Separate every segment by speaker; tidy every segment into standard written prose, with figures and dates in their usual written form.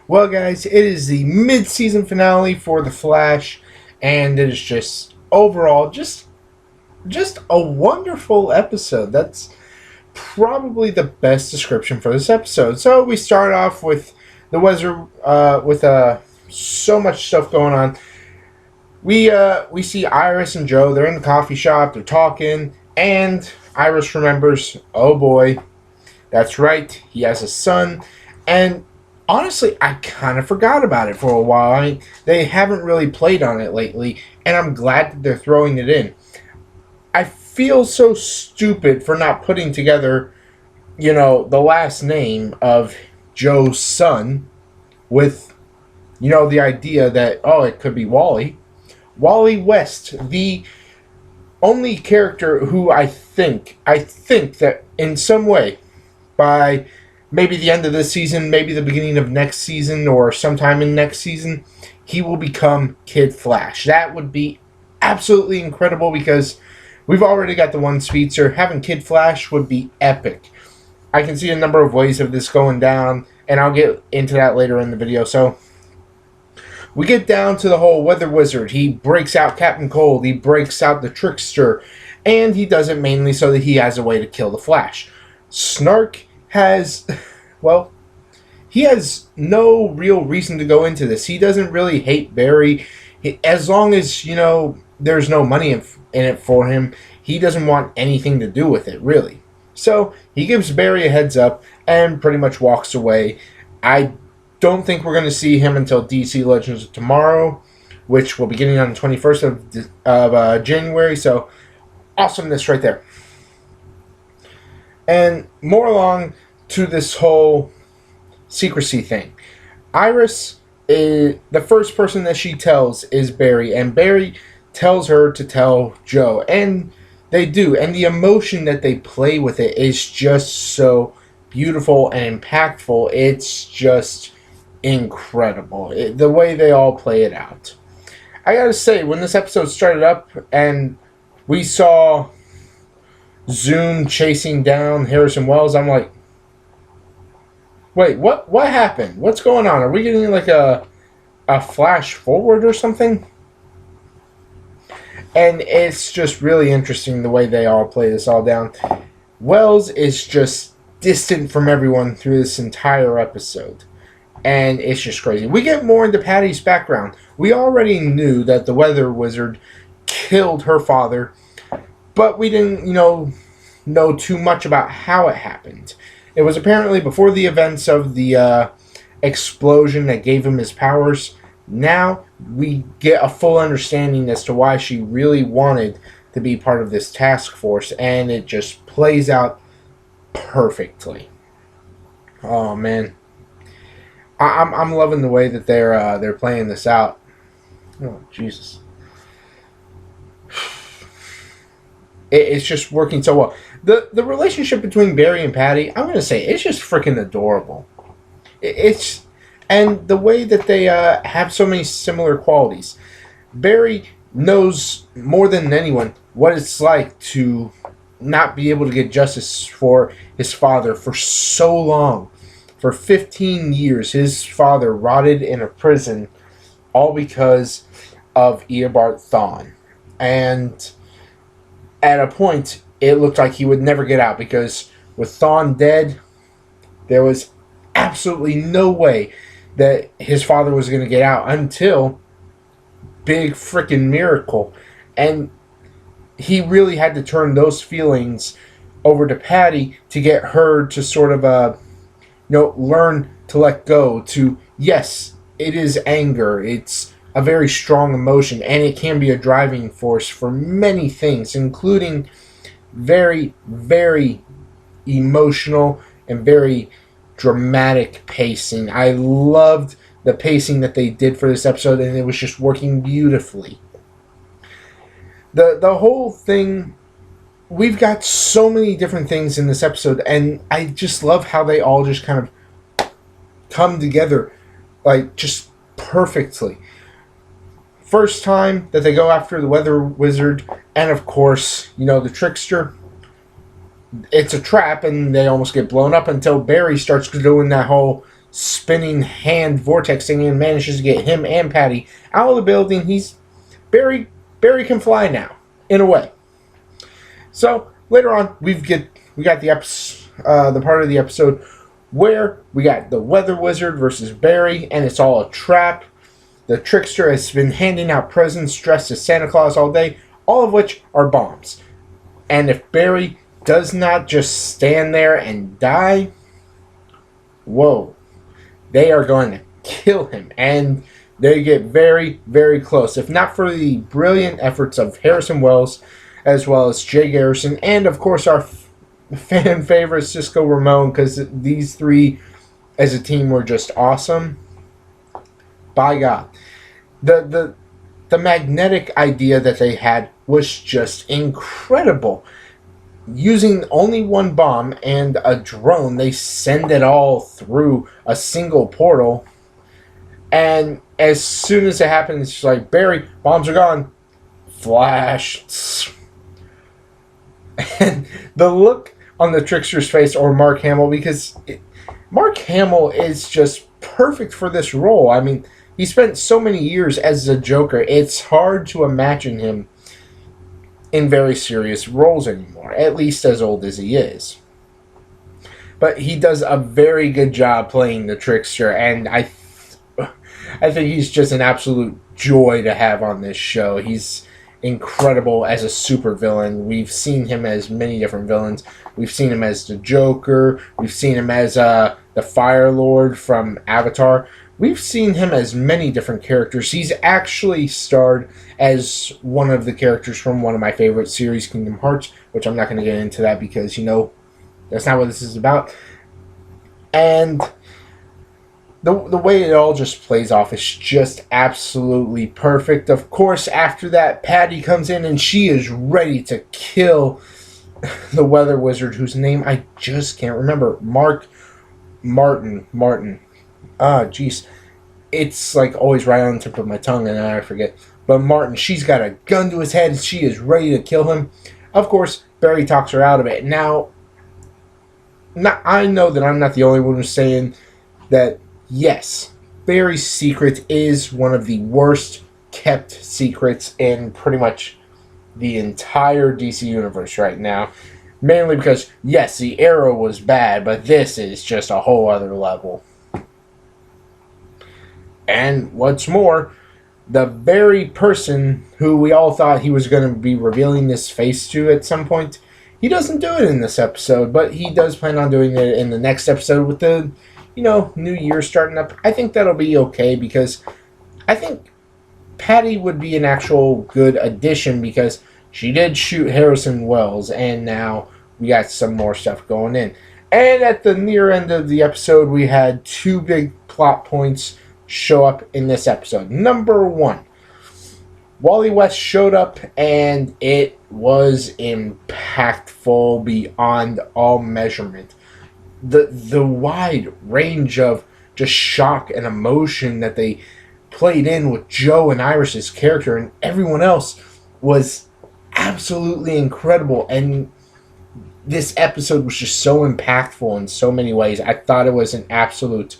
Speaker 1: Well, guys, it is the mid-season finale for The Flash, and it is just overall just a wonderful episode. That's probably the best description for this episode. So we start off with the Wizard with so much stuff going on. We see Iris and Joe. They're in the coffee shop. They're talking, and Iris remembers. Oh boy, that's right. He has a son, and honestly, I kind of forgot about it for a while. I mean, they haven't really played on it lately, and I'm glad that they're throwing it in. I feel so stupid for not putting together, the last name of Joe's son with, the idea that, oh, it could be Wally. Wally West, the only character who I think that in some way, by maybe the end of this season, maybe the beginning of next season, or sometime in next season, he will become Kid Flash. That would be absolutely incredible because we've already got the one speedster. Having Kid Flash would be epic. I can see a number of ways of this going down, and I'll get into that later in the video. So we get down to the whole Weather Wizard. He breaks out Captain Cold. He breaks out the Trickster, and he does it mainly so that he has a way to kill the Flash. Snark has, well, he has no real reason to go into this. He doesn't really hate Barry. As long as, there's no money in it for him, he doesn't want anything to do with it, really. So he gives Barry a heads up and pretty much walks away. I don't think we're going to see him until DC Legends of Tomorrow, which will be beginning on the 21st of January. So awesomeness right there. And more along to this whole secrecy thing. Iris, the first person that she tells is Barry, and Barry tells her to tell Joe, and they do, and the emotion that they play with it is just so beautiful and impactful. It's just incredible, the way they all play it out. I gotta say, when this episode started up and we saw Zoom chasing down Harrison Wells, I'm like, wait, what happened? What's going on? Are we getting like a flash forward or something? And it's just really interesting the way they all play this all down. Wells is just distant from everyone through this entire episode. And it's just crazy. We get more into Patty's background. We already knew that the Weather Wizard killed her father, but we didn't, know too much about how it happened. It was apparently before the events of the explosion that gave him his powers. Now we get a full understanding as to why she really wanted to be part of this task force, and it just plays out perfectly. Oh man, I'm loving the way that they're playing this out. Oh Jesus, it's just working so well. The relationship between Barry and Patty, I'm gonna say, it's just freaking adorable. And the way that they have so many similar qualities. Barry knows more than anyone what it's like to not be able to get justice for his father for so long. For 15 years, his father rotted in a prison, all because of Eobard Thawne. And at a point, it looked like he would never get out, because with Thawne dead, there was absolutely no way that his father was going to get out until big freaking miracle. And he really had to turn those feelings over to Patty to get her to sort of learn to let go. To, yes, it is anger, it's a very strong emotion, and it can be a driving force for many things, including very, very emotional and very dramatic pacing. I loved the pacing that they did for this episode, and it was just working beautifully. The whole thing, we've got so many different things in this episode, and I just love how they all just kind of come together, like, just perfectly. First time that they go after the Weather Wizard, and of course, the Trickster, it's a trap, and they almost get blown up until Barry starts doing that whole spinning hand vortex thing and manages to get him and Patty out of the building. Barry can fly now, in a way. So later on, we got the part of the episode where we got the Weather Wizard versus Barry, and it's all a trap. The trickster has been handing out presents dressed as Santa Claus all day, all of which are bombs. And if Barry does not just stand there and die, whoa, they are going to kill him. And they get very, very close. If not for the brilliant efforts of Harrison Wells, as well as Jay Garrison, and of course our fan favorite Cisco Ramon, because these three as a team were just awesome. By God, the magnetic idea that they had was just incredible. Using only one bomb and a drone, they send it all through a single portal. And as soon as it happens, it's like, Barry, bombs are gone. Flash. And the look on the trickster's face, or Mark Hamill, because Mark Hamill is just perfect for this role. I mean, he spent so many years as a Joker, it's hard to imagine him in very serious roles anymore, at least as old as he is. But he does a very good job playing the trickster, and I think he's just an absolute joy to have on this show. He's incredible as a supervillain. We've seen him as many different villains. We've seen him as the Joker. We've seen him as the Fire Lord from Avatar. We've seen him as many different characters. He's actually starred as one of the characters from one of my favorite series, Kingdom Hearts, which I'm not going to get into that because, that's not what this is about. And the way it all just plays off is just absolutely perfect. Of course, after that, Patty comes in and she is ready to kill the Weather Wizard, whose name I just can't remember. Martin. Jeez. It's like always right on the tip of my tongue and I forget. But Martin, she's got a gun to his head and she is ready to kill him. Of course, Barry talks her out of it. Now, I know that I'm not the only one who's saying that, yes, Barry's secret is one of the worst kept secrets in pretty much the entire DC universe right now. Mainly because, yes, the Arrow was bad, but this is just a whole other level. And what's more, the very person who we all thought he was going to be revealing his face to at some point, he doesn't do it in this episode, but he does plan on doing it in the next episode with the, new year starting up. I think that'll be okay because I think Patty would be an actual good addition because she did shoot Harrison Wells, and now we got some more stuff going in. And at the near end of the episode, we had two big plot points show up in this episode. Number one, Wally West showed up, and it was impactful beyond all measurement. The wide range of just shock and emotion that they played in with Joe and Iris's character and everyone else was absolutely incredible. And this episode was just so impactful in so many ways. I thought it was an absolute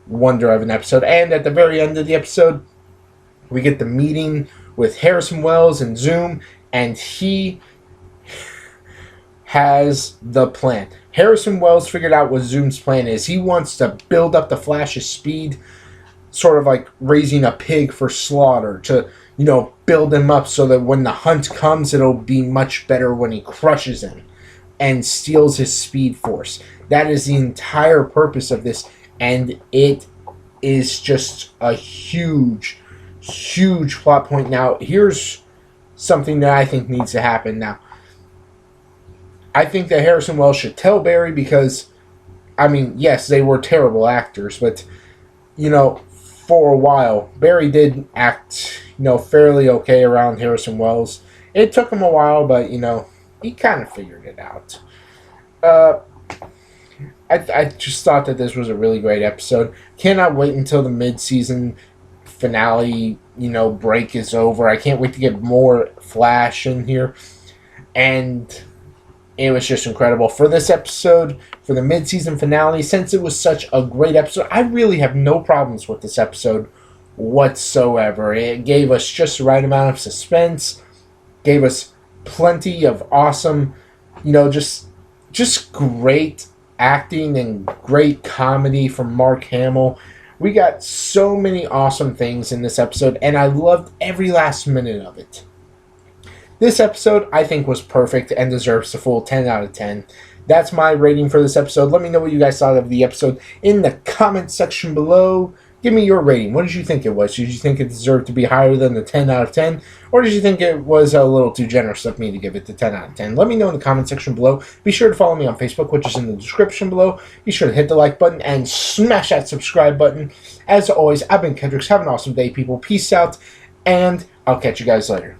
Speaker 1: wonder of an episode. And at the very end of the episode, we get the meeting with Harrison Wells and Zoom, and he has the plan. Harrison Wells figured out what Zoom's plan is. He wants to build up the Flash's speed, sort of like raising a pig for slaughter, to, build him up so that when the hunt comes, it'll be much better when he crushes him and steals his speed force. That is the entire purpose of this, and it is just a huge plot point. Now, here's something that I think needs to happen now. I think that Harrison Wells should tell Barry because, yes, they were terrible actors, but, for a while, Barry did act, fairly okay around Harrison Wells. It took him a while, but, he kind of figured it out. I just thought that this was a really great episode. Cannot wait until the mid-season finale, break is over. I can't wait to get more Flash in here. And It was just incredible. For this episode, for the mid-season finale, since it was such a great episode, I really have no problems with this episode whatsoever. It gave us just the right amount of suspense, gave us plenty of awesome, just great acting and great comedy from Mark Hamill. We got so many awesome things in this episode, and I loved every last minute of it. This episode, I think, was perfect and deserves a full 10 out of 10. That's my rating for this episode. Let me know what you guys thought of the episode in the comment section below. Give me your rating. What did you think it was? Did you think it deserved to be higher than the 10 out of 10? Or did you think it was a little too generous of me to give it the 10 out of 10? Let me know in the comment section below. Be sure to follow me on Facebook, which is in the description below. Be sure to hit the like button and smash that subscribe button. As always, I've been Kendricks. Have an awesome day, people. Peace out, and I'll catch you guys later.